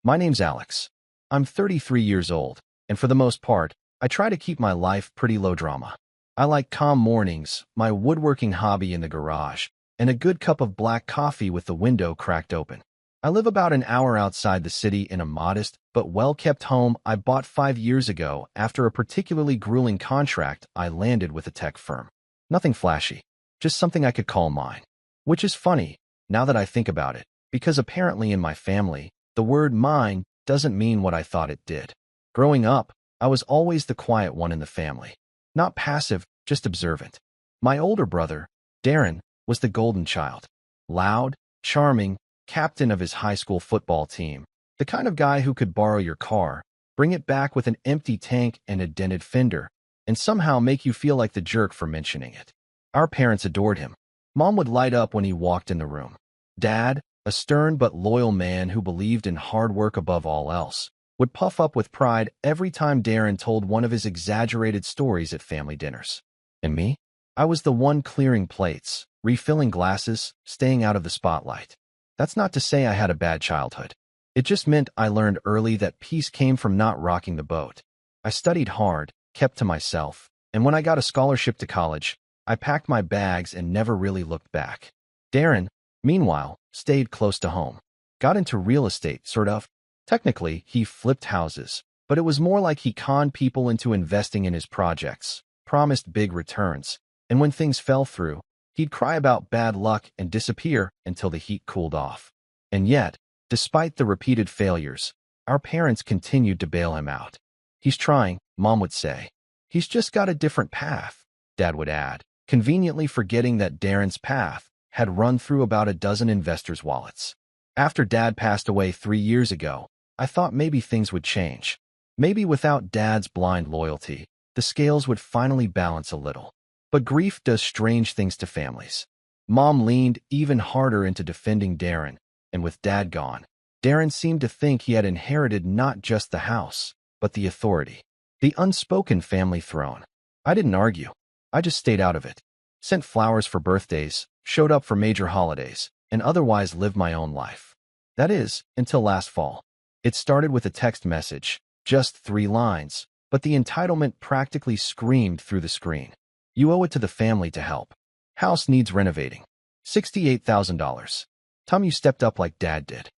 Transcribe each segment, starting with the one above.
My name's Alex. I'm 33 years old, and for the most part, I try to keep my life pretty low drama. I like calm mornings, my woodworking hobby in the garage, and a good cup of black coffee with the window cracked open. I live about an hour outside the city in a modest but well-kept home I bought 5 years ago after a particularly grueling contract I landed with a tech firm. Nothing flashy, just something I could call mine. Which is funny, now that I think about it, because apparently in my family, the word mine doesn't mean what I thought it did. Growing up, I was always the quiet one in the family. Not passive, just observant. My older brother, Darren, was the golden child. Loud, charming, captain of his high school football team. The kind of guy who could borrow your car, bring it back with an empty tank and a dented fender, and somehow make you feel like the jerk for mentioning it. Our parents adored him. Mom would light up when he walked in the room. Dad, a stern but loyal man who believed in hard work above all else, would puff up with pride every time Darren told one of his exaggerated stories at family dinners. And me? I was the one clearing plates, refilling glasses, staying out of the spotlight. That's not to say I had a bad childhood. It just meant I learned early that peace came from not rocking the boat. I studied hard, kept to myself, and when I got a scholarship to college, I packed my bags and never really looked back. Darren, meanwhile, stayed close to home. Got into real estate, sort of. Technically, he flipped houses, but it was more like he conned people into investing in his projects, promised big returns, and when things fell through, he'd cry about bad luck and disappear until the heat cooled off. And yet, despite the repeated failures, our parents continued to bail him out. He's trying, Mom would say. He's just got a different path, Dad would add, conveniently forgetting that Darren's path had run through about a dozen investors' wallets. After Dad passed away 3 years ago, I thought maybe things would change. Maybe without Dad's blind loyalty, the scales would finally balance a little. But grief does strange things to families. Mom leaned even harder into defending Darren, and with Dad gone, Darren seemed to think he had inherited not just the house, but the authority, the unspoken family throne. I didn't argue. I just stayed out of it. Sent flowers for birthdays, showed up for major holidays, and otherwise lived my own life. That is, until last fall. It started with a text message, just 3 lines, but the entitlement practically screamed through the screen. You owe it to the family to help. House needs renovating. $68,000. Tom, you stepped up like Dad did.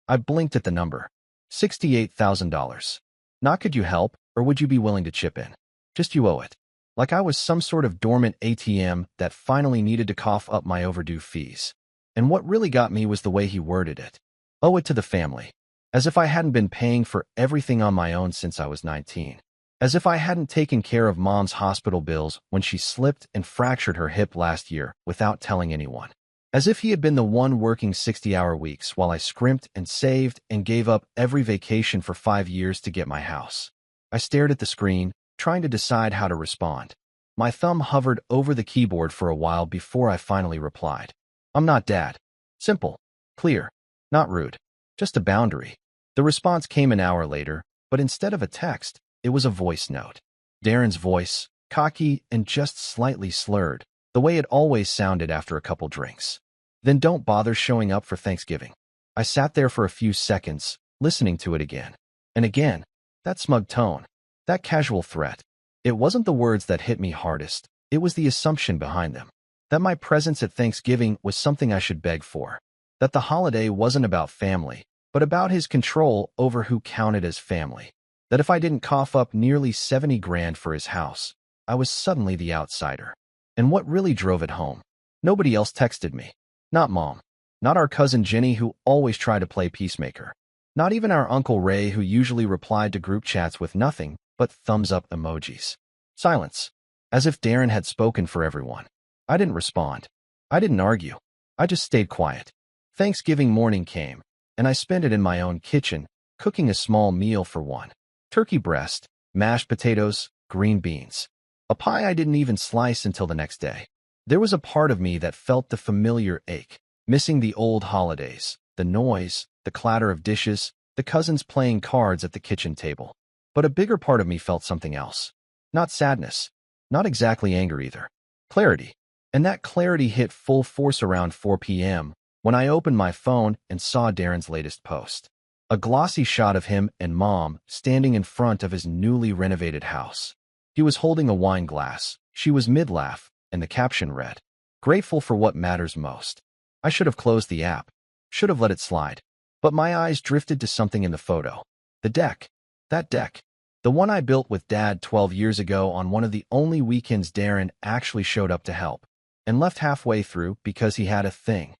I blinked at the number. $68,000. Not could you help, or would you be willing to chip in? Just you owe it. Like I was some sort of dormant ATM that finally needed to cough up my overdue fees. And what really got me was the way he worded it. Owe it to the family. As if I hadn't been paying for everything on my own since I was 19. As if I hadn't taken care of Mom's hospital bills when she slipped and fractured her hip last year without telling anyone. As if he had been the one working 60-hour weeks while I scrimped and saved and gave up every vacation for 5 years to get my house. I stared at the screen, trying to decide how to respond. My thumb hovered over the keyboard for a while before I finally replied. I'm not Dad. Simple. Clear. Not rude. Just a boundary. The response came an hour later, but instead of a text, it was a voice note. Darren's voice, cocky and just slightly slurred, the way it always sounded after a couple drinks. Then don't bother showing up for Thanksgiving. I sat there for a few seconds, listening to it again. And again, that smug tone, that casual threat. It wasn't the words that hit me hardest, it was the assumption behind them. That my presence at Thanksgiving was something I should beg for. That the holiday wasn't about family, but about his control over who counted as family. That if I didn't cough up nearly 70 grand for his house, I was suddenly the outsider. And what really drove it home? Nobody else texted me. Not Mom. Not our cousin Jenny, who always tried to play peacemaker. Not even our Uncle Ray, who usually replied to group chats with nothing but thumbs up emojis. Silence. As if Darren had spoken for everyone. I didn't respond. I didn't argue. I just stayed quiet. Thanksgiving morning came, and I spent it in my own kitchen, cooking a small meal for one. Turkey breast, mashed potatoes, green beans. A pie I didn't even slice until the next day. There was a part of me that felt the familiar ache, missing the old holidays, the noise, the clatter of dishes, the cousins playing cards at the kitchen table. But a bigger part of me felt something else. Not sadness. Not exactly anger either. Clarity. And that clarity hit full force around 4 p.m. when I opened my phone and saw Darren's latest post. A glossy shot of him and Mom standing in front of his newly renovated house. He was holding a wine glass. She was mid-laugh, and the caption read, "Grateful for what matters most." I should have closed the app. Should have let it slide. But my eyes drifted to something in the photo. The deck. That deck. The one I built with Dad 12 years ago on one of the only weekends Darren actually showed up to help, and left halfway through because he had a thing.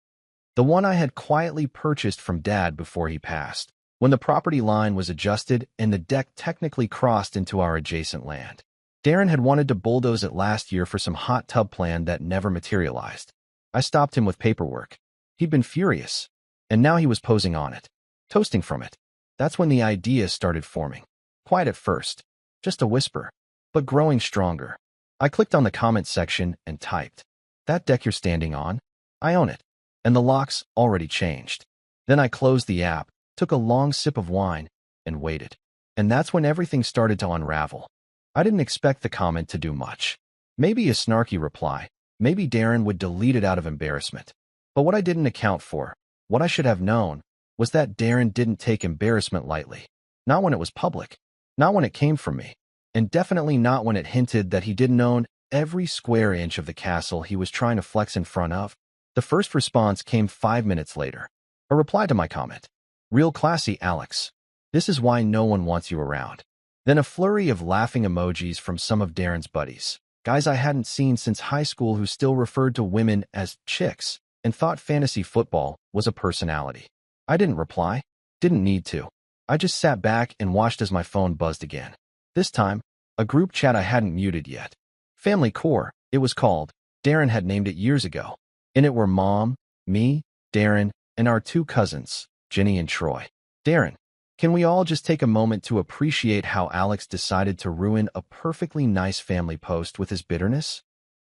The one I had quietly purchased from Dad before he passed, when the property line was adjusted and the deck technically crossed into our adjacent land. Darren had wanted to bulldoze it last year for some hot tub plan that never materialized. I stopped him with paperwork. He'd been furious, and now he was posing on it, toasting from it. That's when the idea started forming. Quiet at first, just a whisper, but growing stronger. I clicked on the comment section and typed, "That deck you're standing on? I own it." And the lock's already changed. Then I closed the app, took a long sip of wine, and waited. And that's when everything started to unravel. I didn't expect the comment to do much. Maybe a snarky reply. Maybe Darren would delete it out of embarrassment. But what I didn't account for, what I should have known, was that Darren didn't take embarrassment lightly. Not when it was public. Not when it came from me. And definitely not when it hinted that he didn't own every square inch of the castle he was trying to flex in front of. The first response came 5 minutes later. A reply to my comment. "Real classy, Alex. This is why no one wants you around." Then a flurry of laughing emojis from some of Darren's buddies. Guys I hadn't seen since high school who still referred to women as chicks and thought fantasy football was a personality. I didn't reply. Didn't need to. I just sat back and watched as my phone buzzed again. This time, a group chat I hadn't muted yet. Family Core, it was called. Darren had named it years ago. In it were Mom, me, Darren, and our 2 cousins, Jenny and Troy. "Darren, can we all just take a moment to appreciate how Alex decided to ruin a perfectly nice family post with his bitterness?"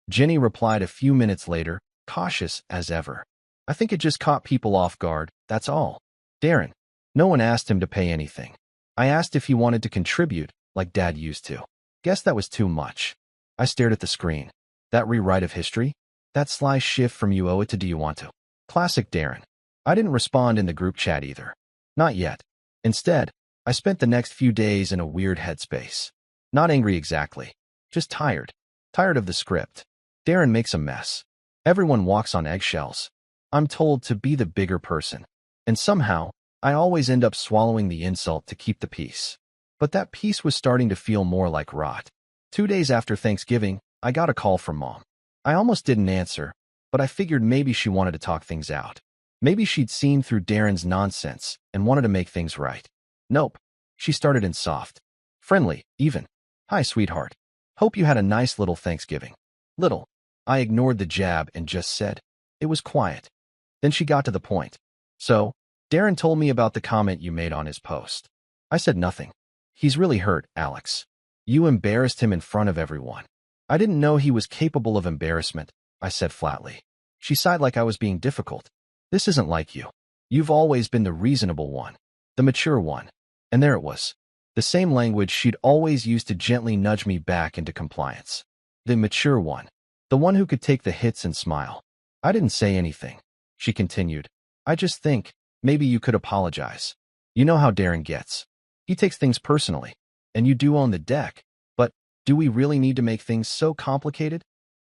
Jenny replied a few minutes later, cautious as ever. "I think it just caught people off guard, that's all." Darren, no one asked him to pay anything. I asked if he wanted to contribute, like Dad used to. Guess that was too much. I stared at the screen. That rewrite of history? That sly shift from "you owe it" to "do you want to?" Classic Darren. I didn't respond in the group chat either. Not yet. Instead, I spent the next few days in a weird headspace. Not angry exactly. Just tired. Tired of the script. Darren makes a mess. Everyone walks on eggshells. I'm told to be the bigger person. And somehow, I always end up swallowing the insult to keep the peace. But that peace was starting to feel more like rot. 2 days after Thanksgiving, I got a call from Mom. I almost didn't answer, but I figured maybe she wanted to talk things out. Maybe she'd seen through Darren's nonsense and wanted to make things right. Nope. She started in soft. Friendly, even. "Hi, sweetheart. Hope you had a nice little Thanksgiving." Little. I ignored the jab and just said, "It was quiet." Then she got to the point. "So, Darren told me about the comment you made on his post." I said nothing. "He's really hurt, Alex. You embarrassed him in front of everyone." "I didn't know he was capable of embarrassment," I said flatly. She sighed like I was being difficult. "This isn't like you. You've always been the reasonable one, the mature one." And there it was. The same language she'd always used to gently nudge me back into compliance. The mature one. The one who could take the hits and smile. "I didn't say anything," she continued. "I just think, maybe you could apologize. You know how Darren gets. He takes things personally. And you do own the deck. But, do we really need to make things so complicated?"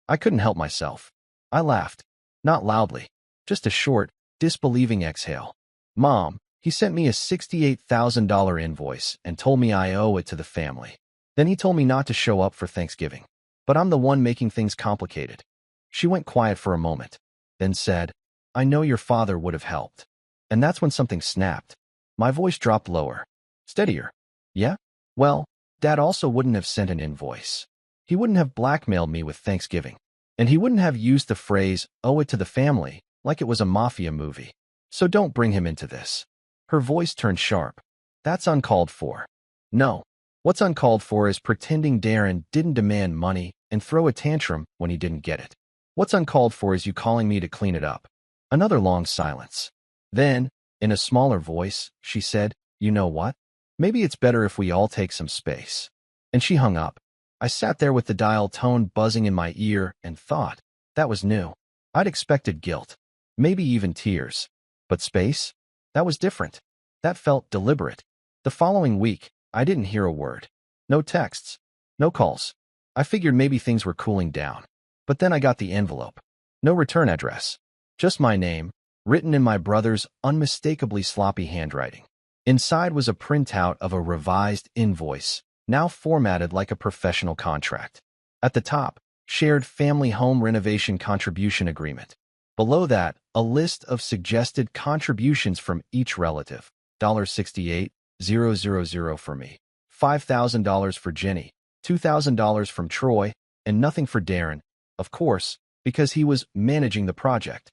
I couldn't help myself. I laughed. Not loudly. Just a short, disbelieving exhale. "Mom, he sent me a $68,000 invoice and told me I owe it to the family. Then he told me not to show up for Thanksgiving. But I'm the one making things complicated." She went quiet for a moment, then said, "I know your father would have helped." And that's when something snapped. My voice dropped lower. Steadier. "Yeah? Well, Dad also wouldn't have sent an invoice. He wouldn't have blackmailed me with Thanksgiving. And he wouldn't have used the phrase, 'owe it to the family,' like it was a mafia movie. So don't bring him into this." Her voice turned sharp. "That's uncalled for." "No. What's uncalled for is pretending Darren didn't demand money and throw a tantrum when he didn't get it. What's uncalled for is you calling me to clean it up." Another long silence. Then, in a smaller voice, she said, "You know what? Maybe it's better if we all take some space." And she hung up. I sat there with the dial tone buzzing in my ear and thought, that was new. I'd expected guilt. Maybe even tears. But space? That was different. That felt deliberate. The following week, I didn't hear a word. No texts. No calls. I figured maybe things were cooling down. But then I got the envelope. No return address. Just my name, written in my brother's unmistakably sloppy handwriting. Inside was a printout of a revised invoice, now formatted like a professional contract. At the top, shared family home renovation contribution agreement. Below that, a list of suggested contributions from each relative. $68,000 for me, $5,000 for Jenny, $2,000 from Troy, and nothing for Darren, of course, because he was managing the project.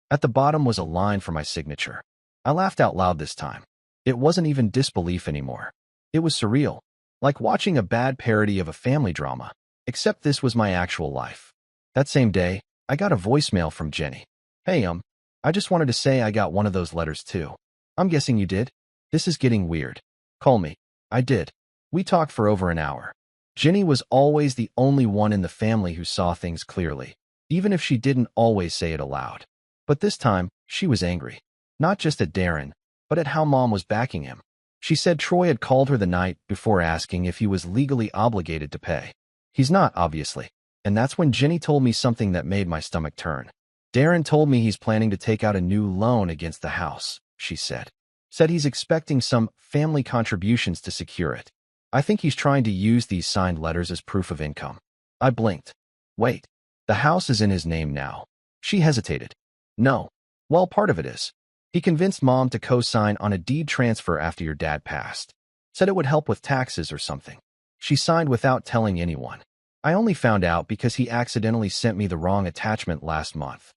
At the bottom was a line for my signature. I laughed out loud this time. It wasn't even disbelief anymore. It was surreal, like watching a bad parody of a family drama, except this was my actual life. That same day, I got a voicemail from Jenny. Hey, I just wanted to say I got one of those letters too. I'm guessing you did? This is getting weird. Call me. I did. We talked for over an hour. Jenny was always the only one in the family who saw things clearly, even if she didn't always say it aloud. But this time, she was angry. Not just at Darren, but at how Mom was backing him. She said Troy had called her the night before asking if he was legally obligated to pay. He's not, obviously. And that's when Jenny told me something that made my stomach turn. Darren told me he's planning to take out a new loan against the house, she said. Said he's expecting some family contributions to secure it. I think he's trying to use these signed letters as proof of income. I blinked. Wait, the house is in his name now. She hesitated. No. Well, part of it is. He convinced Mom to co-sign on a deed transfer after your dad passed. Said it would help with taxes or something. She signed without telling anyone. I only found out because he accidentally sent me the wrong attachment last month.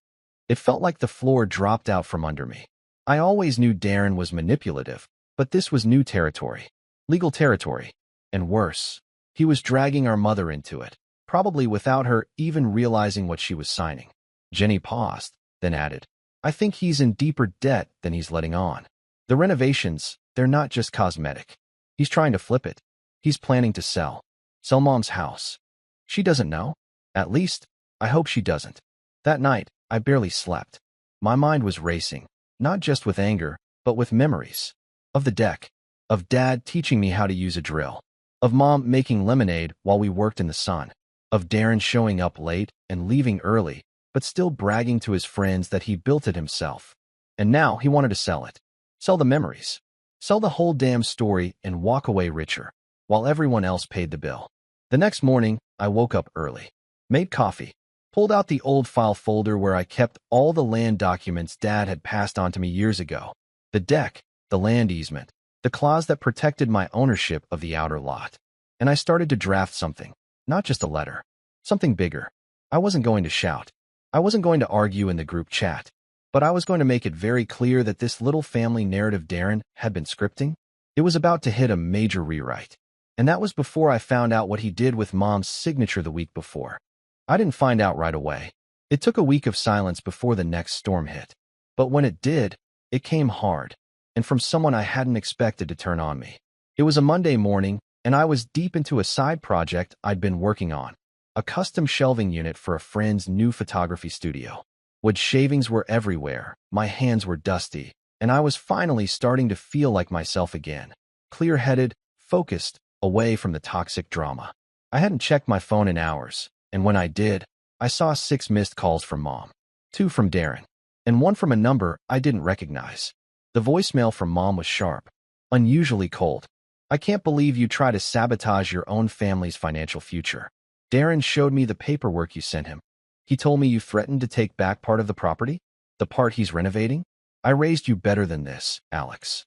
It felt like the floor dropped out from under me. I always knew Darren was manipulative, but this was new territory. Legal territory. And worse, he was dragging our mother into it, probably without her even realizing what she was signing. Jenny paused, then added, I think he's in deeper debt than he's letting on. The renovations, they're not just cosmetic. He's trying to flip it. He's planning to sell. Sell Mom's house. She doesn't know. At least, I hope she doesn't. That night, I barely slept. My mind was racing. Not just with anger, but with memories. Of the deck. Of Dad teaching me how to use a drill. Of Mom making lemonade while we worked in the sun. Of Darren showing up late and leaving early, but still bragging to his friends that he built it himself. And now he wanted to sell it. Sell the memories. Sell the whole damn story and walk away richer, while everyone else paid the bill. The next morning, I woke up early. Made coffee. Pulled out the old file folder where I kept all the land documents Dad had passed on to me years ago. The deck, the land easement, the clause that protected my ownership of the outer lot. And I started to draft something, not just a letter. Something bigger. I wasn't going to shout. I wasn't going to argue in the group chat. But I was going to make it very clear that this little family narrative Darren had been scripting. It was about to hit a major rewrite. And that was before I found out what he did with Mom's signature the week before. I didn't find out right away. It took a week of silence before the next storm hit. But when it did, it came hard, and from someone I hadn't expected to turn on me. It was a Monday morning, and I was deep into a side project I'd been working on. A custom shelving unit for a friend's new photography studio. Wood shavings were everywhere, my hands were dusty, and I was finally starting to feel like myself again. Clear-headed, focused, away from the toxic drama. I hadn't checked my phone in hours. And when I did, I saw 6 missed calls from Mom, 2 from Darren, and 1 from a number I didn't recognize. The voicemail from Mom was sharp, unusually cold. I can't believe you try to sabotage your own family's financial future. Darren showed me the paperwork you sent him. He told me you threatened to take back part of the property, the part he's renovating. I raised you better than this, Alex.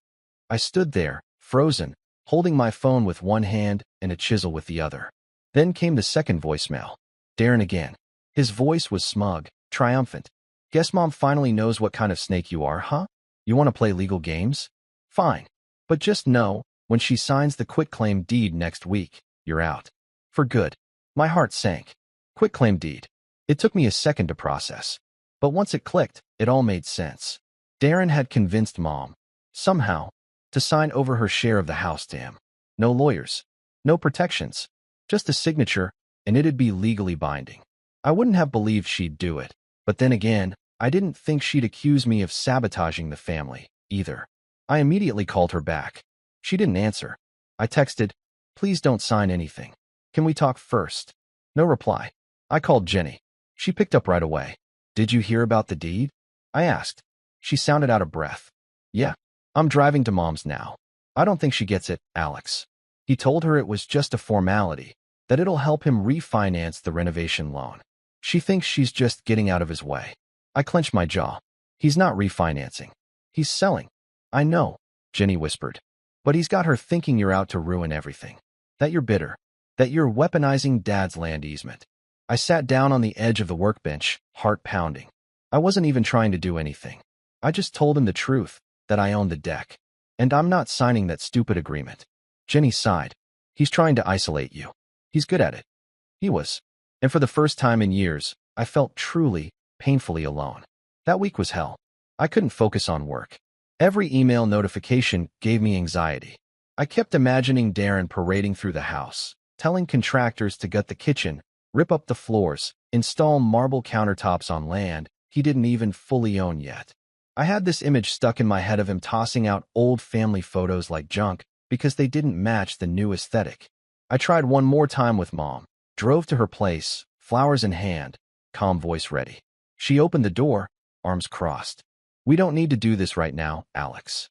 I stood there, frozen, holding my phone with one hand and a chisel with the other. Then came the second voicemail. Darren again. His voice was smug, triumphant. Guess Mom finally knows what kind of snake you are, huh? You want to play legal games? Fine. But just know, when she signs the quitclaim deed next week, you're out. For good. My heart sank. Quitclaim deed. It took me a second to process. But once it clicked, it all made sense. Darren had convinced Mom, somehow, to sign over her share of the house to him. No lawyers. No protections. Just a signature, and it'd be legally binding. I wouldn't have believed she'd do it, but then again, I didn't think she'd accuse me of sabotaging the family, either. I immediately called her back. She didn't answer. I texted, "Please don't sign anything. Can we talk first?" No reply. I called Jenny. She picked up right away. "Did you hear about the deed?" I asked. She sounded out of breath. "Yeah. I'm driving to Mom's now." "I don't think she gets it, Alex." He told her it was just a formality, that it'll help him refinance the renovation loan. She thinks she's just getting out of his way. I clenched my jaw. "He's not refinancing. He's selling." "I know," Jenny whispered. "But he's got her thinking you're out to ruin everything. That you're bitter. That you're weaponizing Dad's land easement." I sat down on the edge of the workbench, heart pounding. I wasn't even trying to do anything. I just told him the truth, that I owned the deck. "And I'm not signing that stupid agreement." Jenny sighed. "He's trying to isolate you. He's good at it." He was. And for the first time in years, I felt truly, painfully alone. That week was hell. I couldn't focus on work. Every email notification gave me anxiety. I kept imagining Darren parading through the house, telling contractors to gut the kitchen, rip up the floors, install marble countertops on land he didn't even fully own yet. I had this image stuck in my head of him tossing out old family photos like junk because they didn't match the new aesthetic. I tried one more time with Mom, drove to her place, flowers in hand, calm voice ready. She opened the door, arms crossed. "We don't need to do this right now, Alex."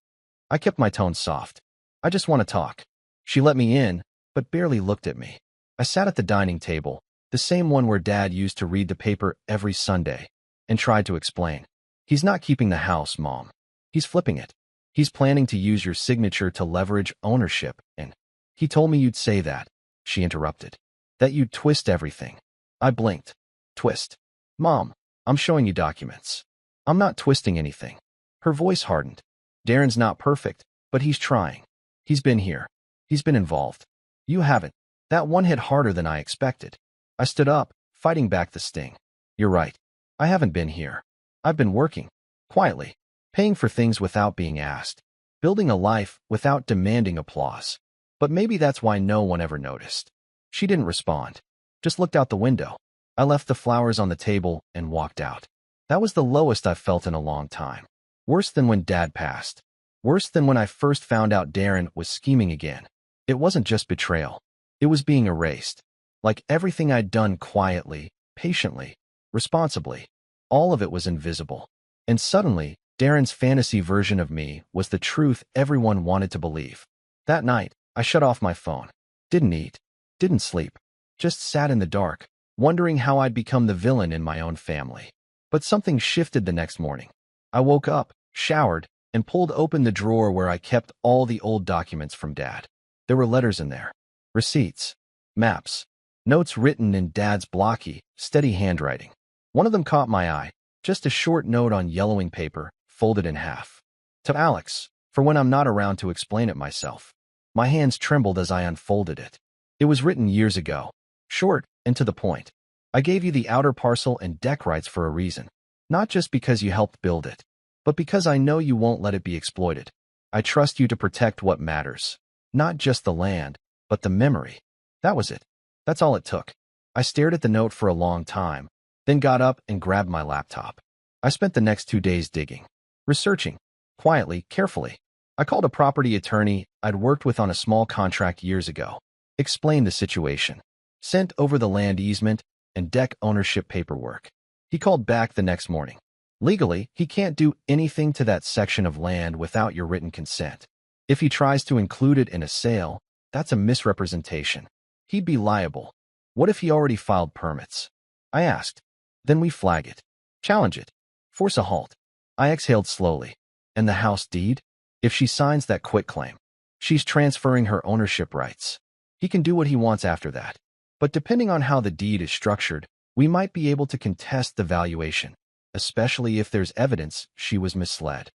I kept my tone soft. "I just want to talk." She let me in, but barely looked at me. I sat at the dining table, the same one where Dad used to read the paper every Sunday, and tried to explain. "He's not keeping the house, Mom. He's flipping it. He's planning to use your signature to leverage ownership, and—" "He told me you'd say that," she interrupted. "That you'd twist everything." I blinked. "Twist? Mom, I'm showing you documents. I'm not twisting anything." Her voice hardened. "Darren's not perfect, but he's trying. He's been here. He's been involved. You haven't." That one hit harder than I expected. I stood up, fighting back the sting. "You're right. I haven't been here. I've been working, quietly, paying for things without being asked, building a life without demanding applause. But maybe that's why no one ever noticed." She didn't respond, just looked out the window. I left the flowers on the table and walked out. That was the lowest I've felt in a long time. Worse than when Dad passed. Worse than when I first found out Darren was scheming again. It wasn't just betrayal. It was being erased. Like everything I'd done quietly, patiently, responsibly. All of it was invisible. And suddenly, Darren's fantasy version of me was the truth everyone wanted to believe. That night, I shut off my phone. Didn't eat. Didn't sleep. Just sat in the dark, wondering how I'd become the villain in my own family. But something shifted the next morning. I woke up, showered, and pulled open the drawer where I kept all the old documents from Dad. There were letters in there. Receipts. Maps. Notes written in Dad's blocky, steady handwriting. One of them caught my eye. Just a short note on yellowing paper, folded in half. "To Alex, for when I'm not around to explain it myself." My hands trembled as I unfolded it. It was written years ago. Short and to the point. "I gave you the outer parcel and deck rights for a reason. Not just because you helped build it, but because I know you won't let it be exploited. I trust you to protect what matters. Not just the land, but the memory." That was it. That's all it took. I stared at the note for a long time, then got up and grabbed my laptop. I spent the next 2 days digging, researching, quietly, carefully. I called a property attorney I'd worked with on a small contract years ago, explained the situation, sent over the land easement and deck ownership paperwork. He called back the next morning. "Legally, he can't do anything to that section of land without your written consent. If he tries to include it in a sale, that's a misrepresentation. He'd be liable." "What if he already filed permits?" I asked. "Then we flag it. Challenge it. Force a halt." I exhaled slowly. "And the house deed? If she signs that quitclaim, she's transferring her ownership rights. He can do what he wants after that. But depending on how the deed is structured, we might be able to contest the valuation, especially if there's evidence she was misled."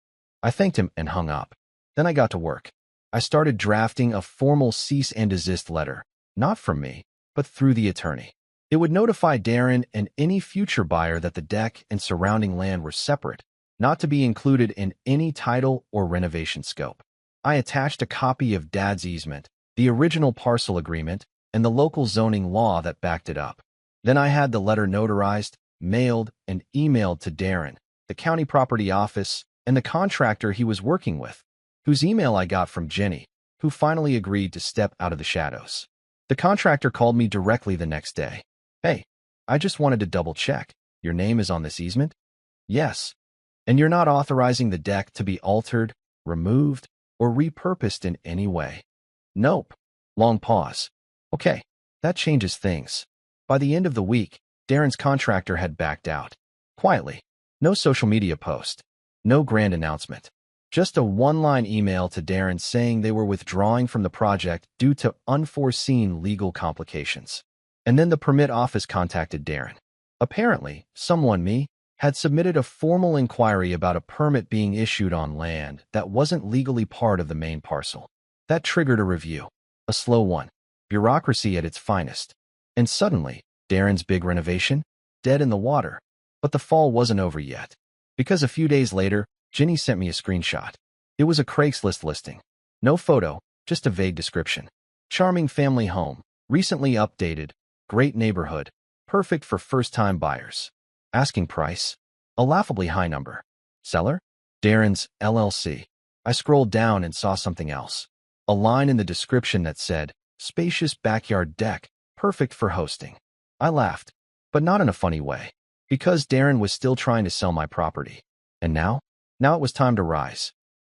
I thanked him and hung up. Then I got to work. I started drafting a formal cease and desist letter, not from me, but through the attorney. It would notify Darren and any future buyer that the deck and surrounding land were separate, not to be included in any title or renovation scope. I attached a copy of Dad's easement, the original parcel agreement, and the local zoning law that backed it up. Then I had the letter notarized, mailed, and emailed to Darren, the county property office, and the contractor he was working with. whose email I got from Jenny, who finally agreed to step out of the shadows. The contractor called me directly the next day. Hey, I just wanted to double check. Your name is on this easement? Yes. And you're not authorizing the deck to be altered, removed, or repurposed in any way? Nope. Long pause. Okay, that changes things. By the end of the week, Darren's contractor had backed out. Quietly. No social media post. No grand announcement. Just a one-line email to Darren saying they were withdrawing from the project due to unforeseen legal complications. And then the permit office contacted Darren. Apparently, someone had submitted a formal inquiry about a permit being issued on land that wasn't legally part of the main parcel. That triggered a review. A slow one. Bureaucracy at its finest. And suddenly, Darren's big renovation? Dead in the water. But the fall wasn't over yet. Because a few days later, Jenny sent me a screenshot. It was a Craigslist listing. No photo, just a vague description. Charming family home, recently updated, great neighborhood, perfect for first-time buyers. Asking price? A laughably high number. Seller? Darren's LLC. I scrolled down and saw something else. A line in the description that said, spacious backyard deck, perfect for hosting. I laughed, but not in a funny way, because Darren was still trying to sell my property. And now? Now it was time to rise.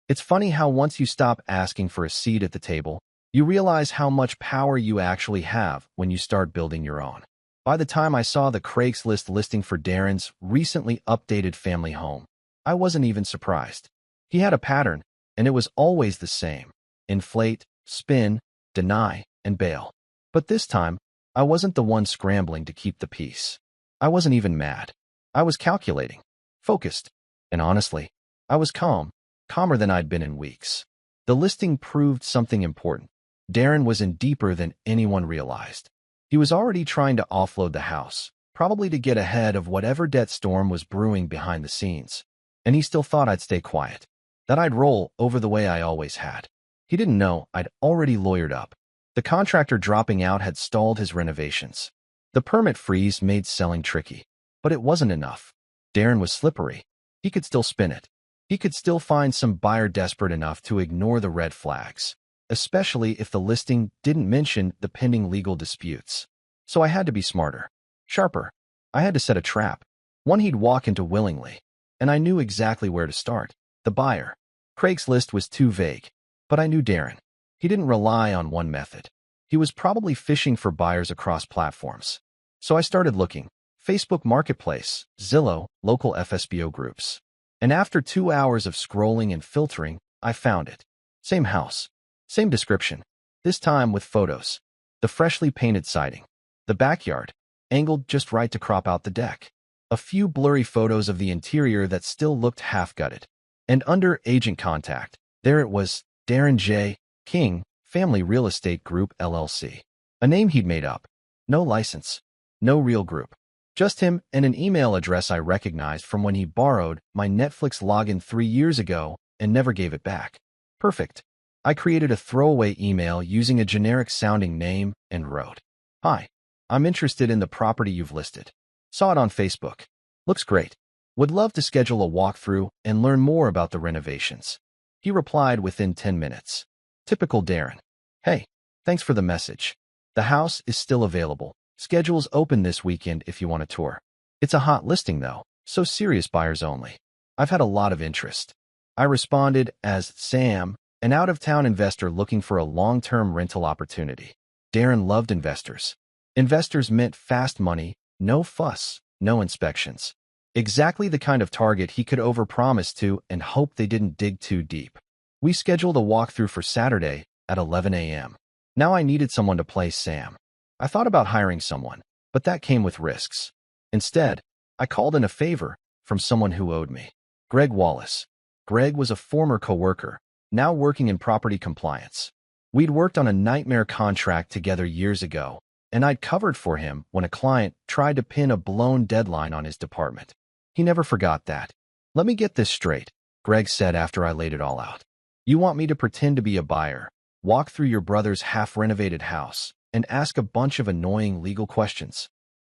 It's funny how once you stop asking for a seat at the table, you realize how much power you actually have when you start building your own. By the time I saw the Craigslist listing for Darren's recently updated family home, I wasn't even surprised. He had a pattern, and it was always the same. Inflate, spin, deny, and bail. But this time, I wasn't the one scrambling to keep the peace. I wasn't even mad. I was calculating, focused, and honestly, I was calmer than I'd been in weeks. The listing proved something important. Darren was in deeper than anyone realized. He was already trying to offload the house, probably to get ahead of whatever debt storm was brewing behind the scenes. And he still thought I'd stay quiet, that I'd roll over the way I always had. He didn't know I'd already lawyered up. The contractor dropping out had stalled his renovations. The permit freeze made selling tricky. But it wasn't enough. Darren was slippery. He could still spin it. He could still find some buyer desperate enough to ignore the red flags, especially if the listing didn't mention the pending legal disputes. So I had to be smarter, sharper. I had to set a trap, one he'd walk into willingly. And I knew exactly where to start. The buyer. Craigslist was too vague, but I knew Darren. He didn't rely on one method. He was probably fishing for buyers across platforms. So I started looking. Facebook Marketplace, Zillow, local FSBO groups. And after 2 hours of scrolling and filtering, I found it. Same house. Same description. This time with photos. The freshly painted siding. The backyard, angled just right to crop out the deck. A few blurry photos of the interior that still looked half-gutted. And under agent contact, there it was, Darren J. King, Family Real Estate Group, LLC. A name he'd made up. No license. No real group. Just him and an email address I recognized from when he borrowed my Netflix login 3 years ago and never gave it back. Perfect. I created a throwaway email using a generic-sounding name and wrote, "Hi, I'm interested in the property you've listed. Saw it on Facebook. Looks great. Would love to schedule a walkthrough and learn more about the renovations." He replied within 10 minutes. Typical Darren. "Hey, thanks for the message. The house is still available. Schedule's open this weekend if you want a tour. It's a hot listing though, so serious buyers only. I've had a lot of interest." I responded as Sam, an out-of-town investor looking for a long-term rental opportunity. Darren loved investors. Investors meant fast money, no fuss, no inspections. Exactly the kind of target he could overpromise to and hope they didn't dig too deep. We scheduled a walkthrough for Saturday at 11 a.m. Now I needed someone to play Sam. I thought about hiring someone, but that came with risks. Instead, I called in a favor from someone who owed me. Greg Wallace. Greg was a former coworker, now working in property compliance. We'd worked on a nightmare contract together years ago, and I'd covered for him when a client tried to pin a blown deadline on his department. He never forgot that. "Let me get this straight," Greg said after I laid it all out. "You want me to pretend to be a buyer, walk through your brother's half-renovated house, and ask a bunch of annoying legal questions?"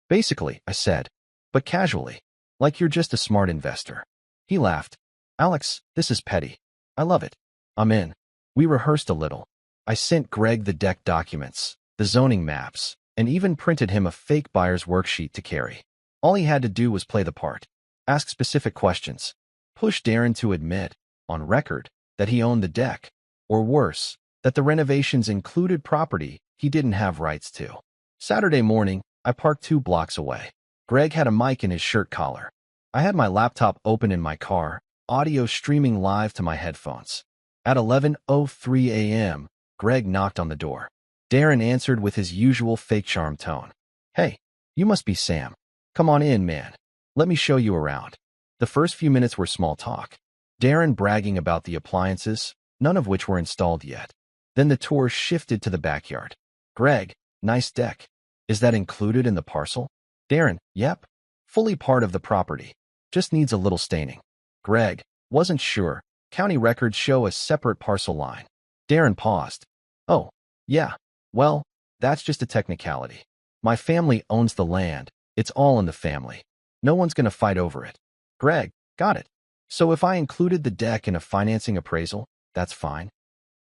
"Basically," I said, but casually, like you're just a smart investor. He laughed. "Alex, this is petty. I love it. I'm in. We rehearsed a little. I sent Greg the deck documents, the zoning maps, and even printed him a fake buyer's worksheet to carry. All he had to do was play the part, ask specific questions, push Darren to admit, on record, that he owned the deck, or worse, that the renovations included property he didn't have rights to. Saturday morning, I parked 2 blocks away. Greg had a mic in his shirt collar. I had my laptop open in my car, audio streaming live to my headphones. At 11:03 a.m., Greg knocked on the door. Darren answered with his usual fake charm tone. "Hey, you must be Sam. Come on in, man. Let me show you around." The first few minutes were small talk. Darren bragging about the appliances, none of which were installed yet. Then the tour shifted to the backyard. "Greg, nice deck. Is that included in the parcel?" Darren, "Yep. Fully part of the property. Just needs a little staining." Greg, "Wasn't sure. County records show a separate parcel line." Darren paused. "Oh, yeah. Well, that's just a technicality. My family owns the land. It's all in the family. No one's going to fight over it." Greg, "Got it. So if I included the deck in a financing appraisal, that's fine?"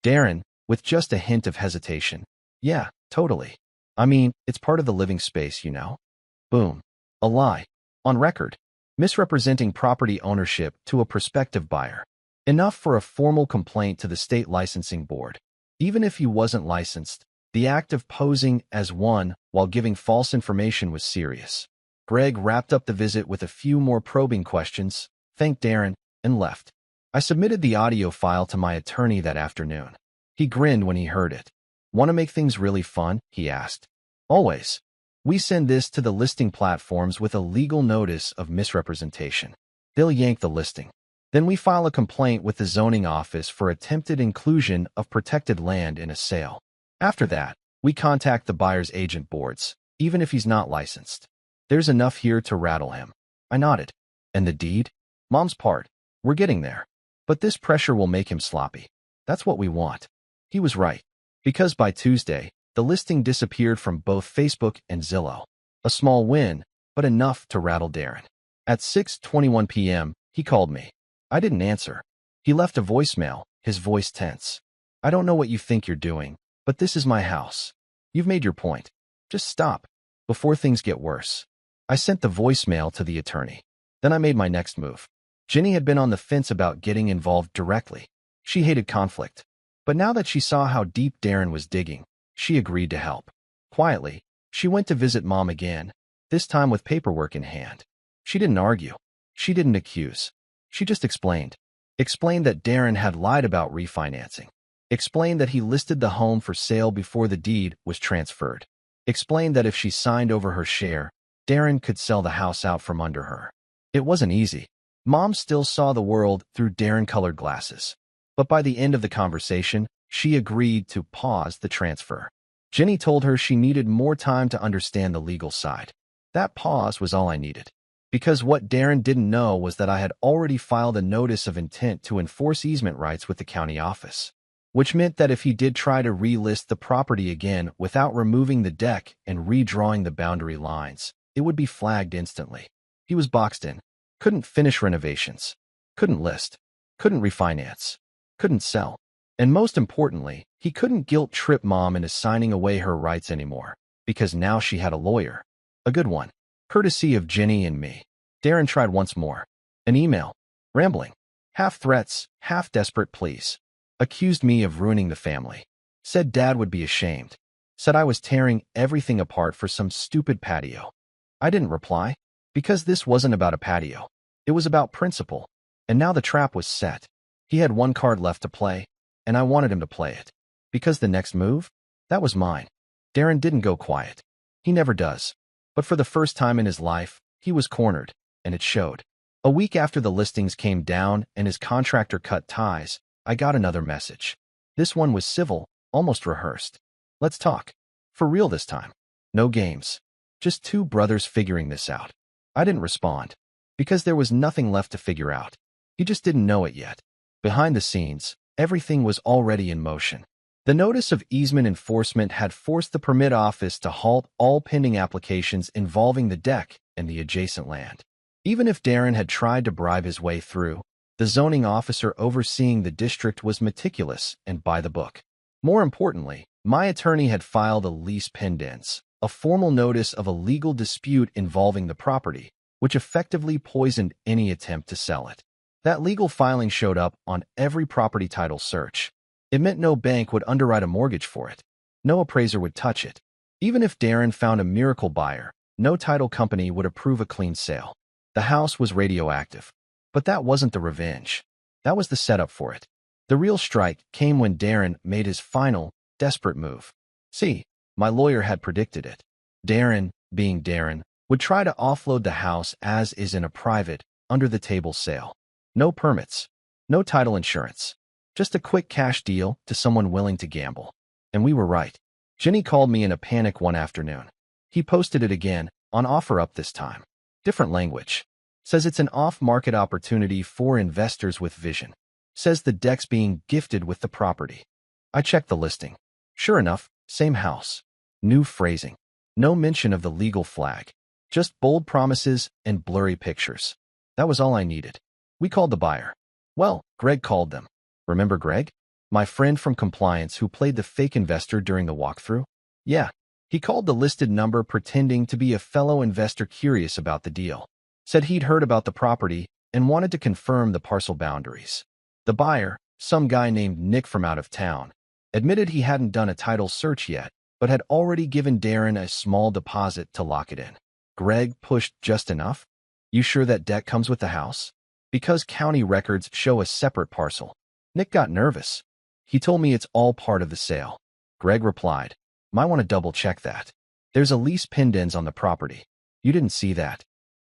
Darren, with just a hint of hesitation, "Yeah, totally. I mean, it's part of the living space, you know." Boom. A lie. On record. Misrepresenting property ownership to a prospective buyer. Enough for a formal complaint to the state licensing board. Even if he wasn't licensed, the act of posing as one while giving false information was serious. Greg wrapped up the visit with a few more probing questions, thanked Darren, and left. I submitted the audio file to my attorney that afternoon. He grinned when he heard it. "Want to make things really fun?" he asked. "Always. We send this to the listing platforms with a legal notice of misrepresentation. They'll yank the listing. Then we file a complaint with the zoning office for attempted inclusion of protected land in a sale. After that, we contact the buyer's agent boards, even if he's not licensed. There's enough here to rattle him." I nodded. "And the deed?" "Mom's part. We're getting there. But this pressure will make him sloppy. That's what we want." He was right. Because by Tuesday, the listing disappeared from both Facebook and Zillow. A small win, but enough to rattle Darren. At 6:21 p.m., he called me. I didn't answer. He left a voicemail, his voice tense. "I don't know what you think you're doing, but this is my house. You've made your point. Just stop, before things get worse." I sent the voicemail to the attorney. Then I made my next move. Jenny had been on the fence about getting involved directly. She hated conflict. But now that she saw how deep Darren was digging, she agreed to help. Quietly, she went to visit Mom again, this time with paperwork in hand. She didn't argue. She didn't accuse. She just explained. Explained that Darren had lied about refinancing. Explained that he listed the home for sale before the deed was transferred. Explained that if she signed over her share, Darren could sell the house out from under her. It wasn't easy. Mom still saw the world through Darren-colored glasses. But by the end of the conversation, she agreed to pause the transfer. Jenny told her she needed more time to understand the legal side. That pause was all I needed. Because what Darren didn't know was that I had already filed a notice of intent to enforce easement rights with the county office, which meant that if he did try to relist the property again without removing the deck and redrawing the boundary lines, it would be flagged instantly. He was boxed in. Couldn't finish renovations. Couldn't list. Couldn't refinance. Couldn't sell. And most importantly, he couldn't guilt-trip Mom into signing away her rights anymore, because now she had a lawyer. A good one. Courtesy of Jenny and me. Darren tried once more. An email. Rambling. Half threats, half desperate pleas. Accused me of ruining the family. Said Dad would be ashamed. Said I was tearing everything apart for some stupid patio. I didn't reply, because this wasn't about a patio. It was about principle. And now the trap was set. He had one card left to play, and I wanted him to play it. Because the next move? That was mine. Darren didn't go quiet. He never does. But for the first time in his life, he was cornered, and it showed. A week after the listings came down and his contractor cut ties, I got another message. This one was civil, almost rehearsed. "Let's talk. For real this time. No games. Just two brothers figuring this out." I didn't respond, because there was nothing left to figure out. He just didn't know it yet. Behind the scenes, everything was already in motion. The notice of easement enforcement had forced the permit office to halt all pending applications involving the deck and the adjacent land. Even if Darren had tried to bribe his way through, The zoning officer overseeing the district was meticulous and by the book. More importantly, my attorney had filed a lease pendens, a formal notice of a legal dispute involving the property, which effectively poisoned any attempt to sell it. That legal filing showed up on every property title search. It meant no bank would underwrite a mortgage for it. No appraiser would touch it. Even if Darren found a miracle buyer, no title company would approve a clean sale. The house was radioactive. But that wasn't the revenge. That was the setup for it. The real strike came when Darren made his final, desperate move. See, my lawyer had predicted it. Darren, being Darren, would try to offload the house as is in a private, under-the-table sale. No permits. No title insurance. Just a quick cash deal to someone willing to gamble. And we were right. Ginny called me in a panic one afternoon. He posted it again, on OfferUp this time. Different language. Says it's an off-market opportunity for investors with vision. Says the deck's being gifted with the property. I checked the listing. Sure enough, same house. New phrasing. No mention of the legal flag. Just bold promises and blurry pictures. That was all I needed. We called the buyer. Well, Greg called them. Remember Greg? My friend from compliance who played the fake investor during the walkthrough? Yeah. He called the listed number pretending to be a fellow investor curious about the deal. Said he'd heard about the property and wanted to confirm the parcel boundaries. The buyer, some guy named Nick from out of town, admitted he hadn't done a title search yet, but had already given Darren a small deposit to lock it in. Greg pushed just enough. You sure that deck comes with the house? Because county records show a separate parcel. Nick got nervous. He told me it's all part of the sale. Greg replied, might want to double check that. There's a lease pendens on the property. You didn't see that.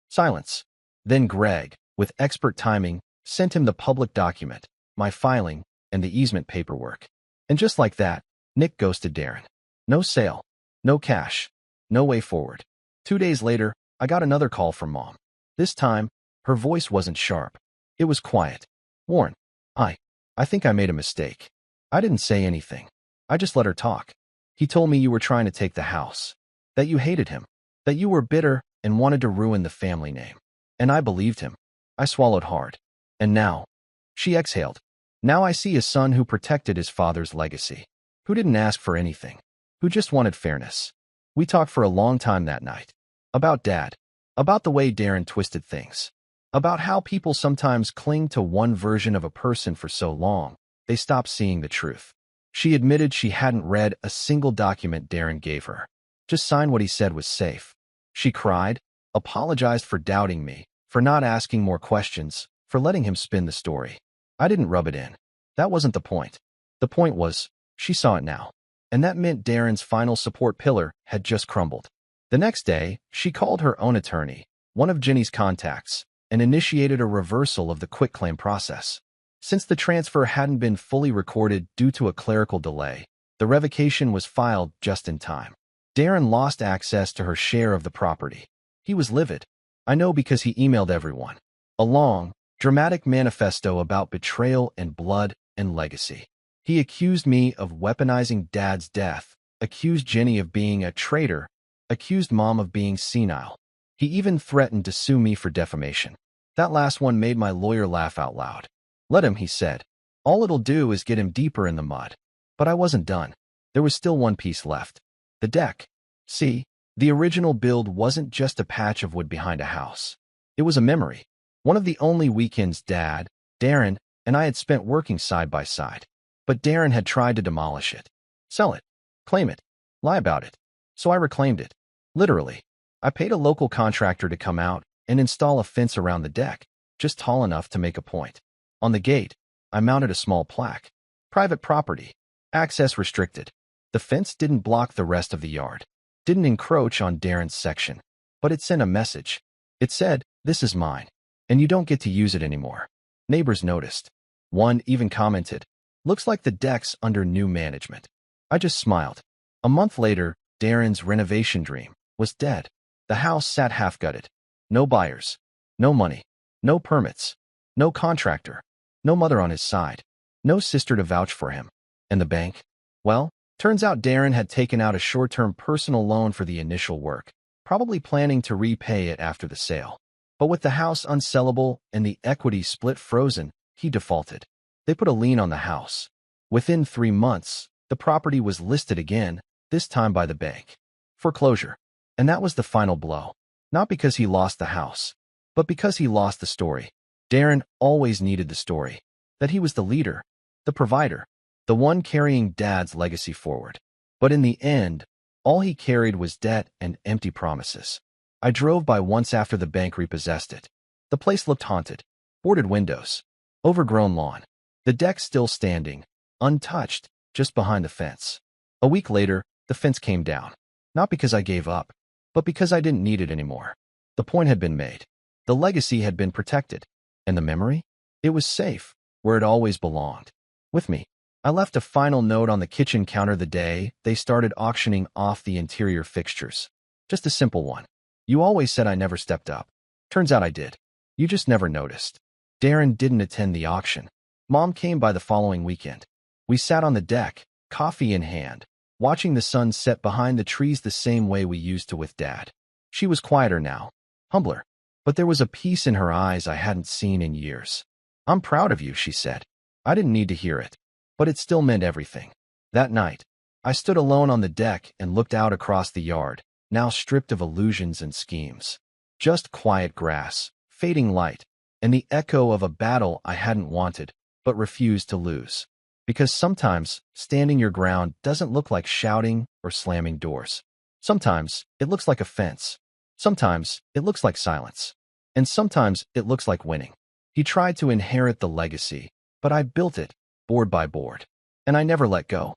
Silence. Then Greg, with expert timing, sent him the public document, my filing, and the easement paperwork. And just like that, Nick ghosted Darren. No sale. No cash. No way forward. 2 days later, I got another call from Mom. This time, her voice wasn't sharp. It was quiet. Warren, I think I made a mistake. I didn't say anything. I just let her talk. He told me you were trying to take the house. That you hated him. That you were bitter and wanted to ruin the family name. And I believed him. I swallowed hard. And now, she exhaled. Now I see a son who protected his father's legacy. Who didn't ask for anything. Who just wanted fairness. We talked for a long time that night. About Dad. About the way Darren twisted things. About how people sometimes cling to one version of a person for so long, they stop seeing the truth. She admitted she hadn't read a single document Darren gave her. Just signed what he said was safe. She cried, apologized for doubting me, for not asking more questions, for letting him spin the story. I didn't rub it in. That wasn't the point. The point was, she saw it now. And that meant Darren's final support pillar had just crumbled. The next day, she called her own attorney, one of Ginny's contacts, and initiated a reversal of the quitclaim process. Since the transfer hadn't been fully recorded due to a clerical delay, the revocation was filed just in time. Darren lost access to her share of the property. He was livid. I know because he emailed everyone. A long, dramatic manifesto about betrayal and blood and legacy. He accused me of weaponizing Dad's death, accused Ginny of being a traitor, accused Mom of being senile. He even threatened to sue me for defamation. That last one made my lawyer laugh out loud. Let him, he said. All it'll do is get him deeper in the mud. But I wasn't done. There was still one piece left. The deck. See, the original build wasn't just a patch of wood behind a house. It was a memory. One of the only weekends Dad, Darren, and I had spent working side by side. But Darren had tried to demolish it. Sell it. Claim it. Lie about it. So I reclaimed it. Literally. I paid a local contractor to come out and install a fence around the deck, just tall enough to make a point. On the gate, I mounted a small plaque. Private property. Access restricted. The fence didn't block the rest of the yard. Didn't encroach on Darren's section. But it sent a message. It said, this is mine. And you don't get to use it anymore. Neighbors noticed. One even commented, looks like the deck's under new management. I just smiled. A month later, Darren's renovation dream was dead. The house sat half-gutted. No buyers. No money. No permits. No contractor. No mother on his side. No sister to vouch for him. And the bank? Well, turns out Darren had taken out a short-term personal loan for the initial work, probably planning to repay it after the sale. But with the house unsellable and the equity split frozen, he defaulted. They put a lien on the house. Within 3 months, the property was listed again, this time by the bank. Foreclosure. And that was the final blow. Not because he lost the house, but because he lost the story. Darren always needed the story. That he was the leader, the provider, the one carrying Dad's legacy forward. But in the end, all he carried was debt and empty promises. I drove by once after the bank repossessed it. The place looked haunted. Boarded windows. Overgrown lawn. The deck still standing, untouched, just behind the fence. A week later, the fence came down. Not because I gave up, but because I didn't need it anymore. The point had been made. The legacy had been protected. And the memory? It was safe, where it always belonged. With me. I left a final note on the kitchen counter the day they started auctioning off the interior fixtures. Just a simple one. You always said I never stepped up. Turns out I did. You just never noticed. Darren didn't attend the auction. Mom came by the following weekend. We sat on the deck, coffee in hand, watching the sun set behind the trees the same way we used to with Dad. She was quieter now, humbler, but there was a peace in her eyes I hadn't seen in years. I'm proud of you, she said. I didn't need to hear it, but it still meant everything. That night, I stood alone on the deck and looked out across the yard, now stripped of illusions and schemes. Just quiet grass, fading light, and the echo of a battle I hadn't wanted, but refused to lose. Because sometimes, standing your ground doesn't look like shouting or slamming doors. Sometimes, it looks like a fence. Sometimes, it looks like silence. And sometimes, it looks like winning. He tried to inherit the legacy, but I built it, board by board. And I never let go.